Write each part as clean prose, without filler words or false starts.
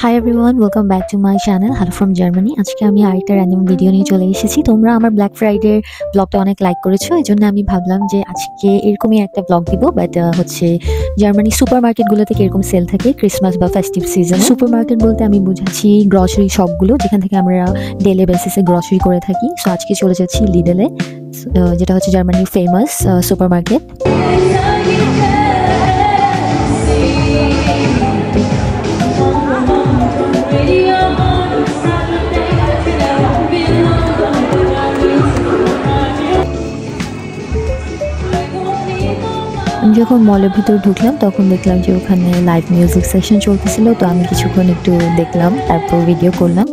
Hi everyone, welcome back to my channel hello from Germany. আজকে আমি আরেকটা random video নিয়ে চলে এসেছি। তোমরা আমার ব্ল্যাক ফ্রাইডের ব্লগটা অনেক লাইক করেছো, এই জন্য আমি ভাবলাম যে আজকে এরকমই একটা ব্লগ দিব। বাট হচ্ছে জার্মানি সুপার মার্কেটগুলোতে কিরকম সেল থাকে ক্রিসমাস বা ফেস্টিভ সিজন। সুপার মার্কেট বলতে আমি বুঝাচ্ছি গ্রসারি শপগুলো, যেখান থেকে আমরা ডেলি বেসিসে গ্রসারি করে থাকি। সো আজকে চলে যাচ্ছি লিডলে, যেটা হচ্ছে জার্মানির ফেমাস সুপার মার্কেট। যখন মলের ভিতর ঢুকলাম তখন দেখলাম যে ওখানে লাইভ মিউজিক সেশন চলতেছিল, তো আমি কিছুক্ষণ একটু দেখলাম, তারপর ভিডিও করলাম।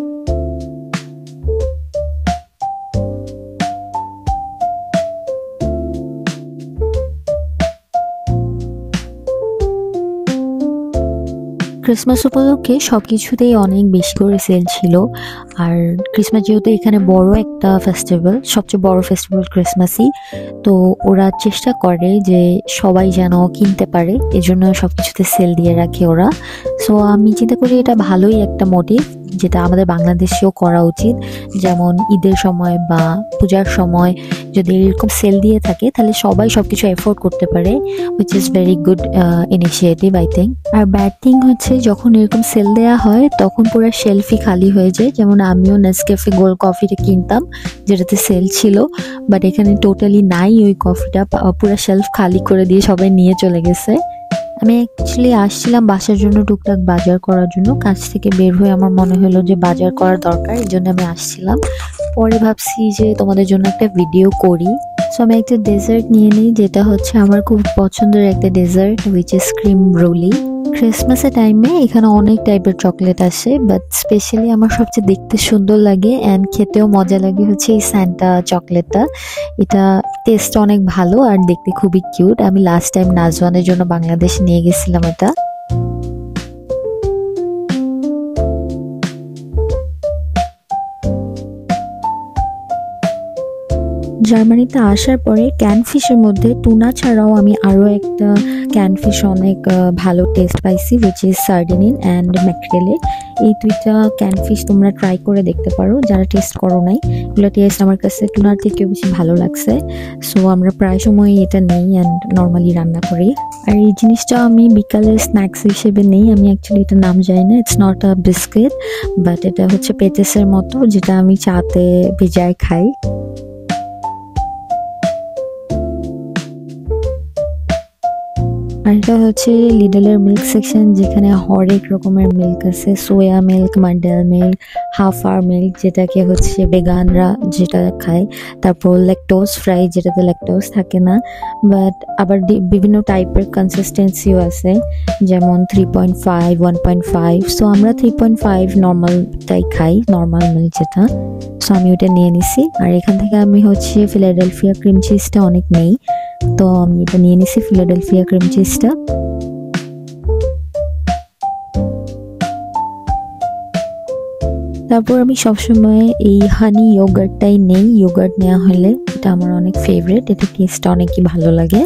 ক্রিসমাস উপলক্ষে সব কিছুতেই অনেক বেশি করে সেল ছিল। আর ক্রিসমাস যেহেতু এখানে বড় একটা ফেস্টিভ্যাল, সবচেয়ে বড় ফেস্টিভ্যাল ক্রিসমাসই, তো ওরা চেষ্টা করে যে সবাই যেন কিনতে পারে, এজন্য সব কিছুতে সেল দিয়ে রাখে ওরা। সো আমি চিন্তা করি এটা ভালোই একটা মোটিভ, যেটা আমাদের বাংলাদেশেও করা উচিত। যেমন ঈদের সময় বা পূজার সময় যদি এরকম সেল দিয়ে থাকে তাহলে সবাই সবকিছু এফোর্ড করতে পারে, which is very good initiative I think. আর ব্যাড থিং হচ্ছে যখন এরকম সেল দেওয়া হয় তখন পুরো শেলফই খালি হয়ে যায়। যেমন আমিও নেসক্যাফে গোল্ড কফিটা কিনতাম যেটাতে সেল ছিল, বাট এখানে টোটালি নাই ওই কফিটা, পুরো শেলফ খালি করে দিয়ে সবাই নিয়ে চলে গেছে। আমি অ্যাকচুয়ালি আসছিলাম বাসার জন্য টুকটাক বাজার করার জন্য, কাজ থেকে বের হয়ে আমার মনে হলো যে বাজার করার দরকার, এই জন্য আমি আসছিলাম। পরে ভাবছি যে তোমাদের জন্য একটা ভিডিও করি। সো আমি একটা ডেজার্ট নিয়ে নিই, যেটা হচ্ছে আমার খুব পছন্দের একটা dessert, which is creme brulee. ক্রিসমাসের টাইমে এখানে অনেক টাইপের চকলেট আসে, বাট স্পেশালি আমার সবচেয়ে দেখতে সুন্দর লাগে অ্যান্ড খেতেও মজা লাগে হচ্ছে এই স্যান্টা চকলেটটা। এটা টেস্ট অনেক ভালো আর দেখতে খুবই কিউট। আমি লাস্ট টাইম নাজওয়ানের জন্য বাংলাদেশ নিয়ে গেছিলাম এটা। জার্মানিতে আসার পরে ক্যানফিশের মধ্যে টুনা ছাড়াও আমি আরও একটা ক্যানফিশ অনেক ভালো টেস্ট পাইছি, উইচ ইজ সার্ডিনিন অ্যান্ড ম্যাক্রেলে। এই দুইটা ক্যানফিশ তোমরা ট্রাই করে দেখতে পারো যারা টেস্ট করো নাই। এগুলো টেস্ট আমার কাছে টুনার থেকেও বেশি ভালো লাগছে। সো আমরা প্রায় সময় এটা নেই অ্যান্ড নর্মালি রান্না করি। আর এই জিনিসটা আমি বিকালে স্ন্যাক্স হিসেবে নেই। আমি অ্যাকচুয়ালি এটা নাম জানি না, it's not a biscuit, but এটা হচ্ছে পেটেসের মতো, যেটা আমি চাতে ভেজায় খাই। আর এটা হচ্ছে লিডলের মিল্ক সেকশন, যেখানে হরেক রকমের মিল্ক আছে, সোয়া মিল্ক, মান্ডেল মিল্ক, হাফার মিল্ক যেটাকে হচ্ছে ভেগানরা যেটা খায়, তারপর ল্যাকটোজ ফ্রাই যেটাতে ল্যাকটোজ থাকে না, বাট আবার বিভিন্ন টাইপের কনসিস্টেন্সিও আছে, যেমন 3.5, 1.5। সো আমরা 3.5 নর্মালটাই খাই, নর্মাল মিল্ক যেটা। সো আমি ওটা নিয়ে নিছি। আর এখান থেকে আমি হচ্ছে ফিলাডেলফিয়া ক্রিম চিজটা অনেক নেই, তো আমি এটা নিয়ে নিছি ফিলাডেলফিয়া ক্রিম চিজটা। তারপর আমি সবসময় এই হানি ইয়োগার্টটাই নেই, ইয়োগার্ট নেওয়া হলে এটা আমার অনেক ফেভারিট, এটা টেস্টটা অনেকই ভালো লাগে।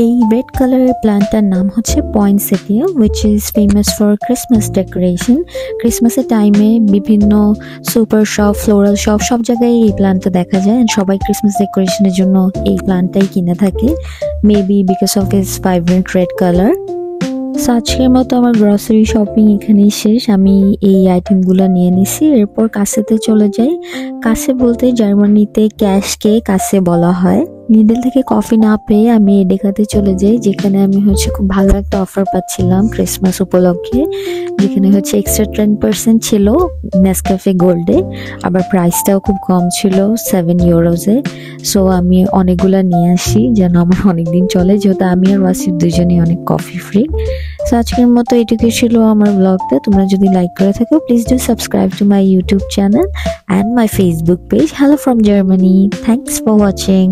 এই রেড কালারের প্ল্যান্টটার নাম হচ্ছে poinsettia, which is famous for Christmas decoration. ক্রিসমাসের টাইমে বিভিন্ন সুপার শপ, ফ্লোরাল শপ, সব জায়গায় এই প্ল্যান্টটা দেখা যায় অ্যান্ড সবাই ক্রিসমাস ডেকোরেশনের জন্য এই প্ল্যান্টটাই কিনে থাকে, maybe because of its vibrant red colour. So আজকের মতো আমার গ্রসারি শপিং এখানেই শেষ। আমি এই আইটেমগুলো নিয়ে নিছি, এরপর কাছেতে চলে যাই। কাছে বলতে জার্মানিতে ক্যাশকে কাছে বলা হয়। নিডল থেকে কফি না পেয়ে আমি এডেকাতে চলে যাই, যেখানে আমি হচ্ছে খুব ভালো একটা অফার পাচ্ছিলাম ক্রিসমাস উপলক্ষে, যেখানে হচ্ছে এক্সট্রা 10% ছিল নেসক্যাফে গোল্ডে, আবার প্রাইসটাও খুব কম ছিল 7 ইউরোজে। সো আমি অনেকগুলো নিয়ে আসি যেন আমার অনেকদিন চলে, যেহেতু আমি আর ওয়াসিফ দুজনেই অনেক কফি ফ্রি। সো আজকের মতো এটুকুই ছিল আমার ব্লগটা। তোমরা যদি লাইক করে থাকো please do subscribe to my YouTube channel and my Facebook page hello from Germany. Thanks for watching.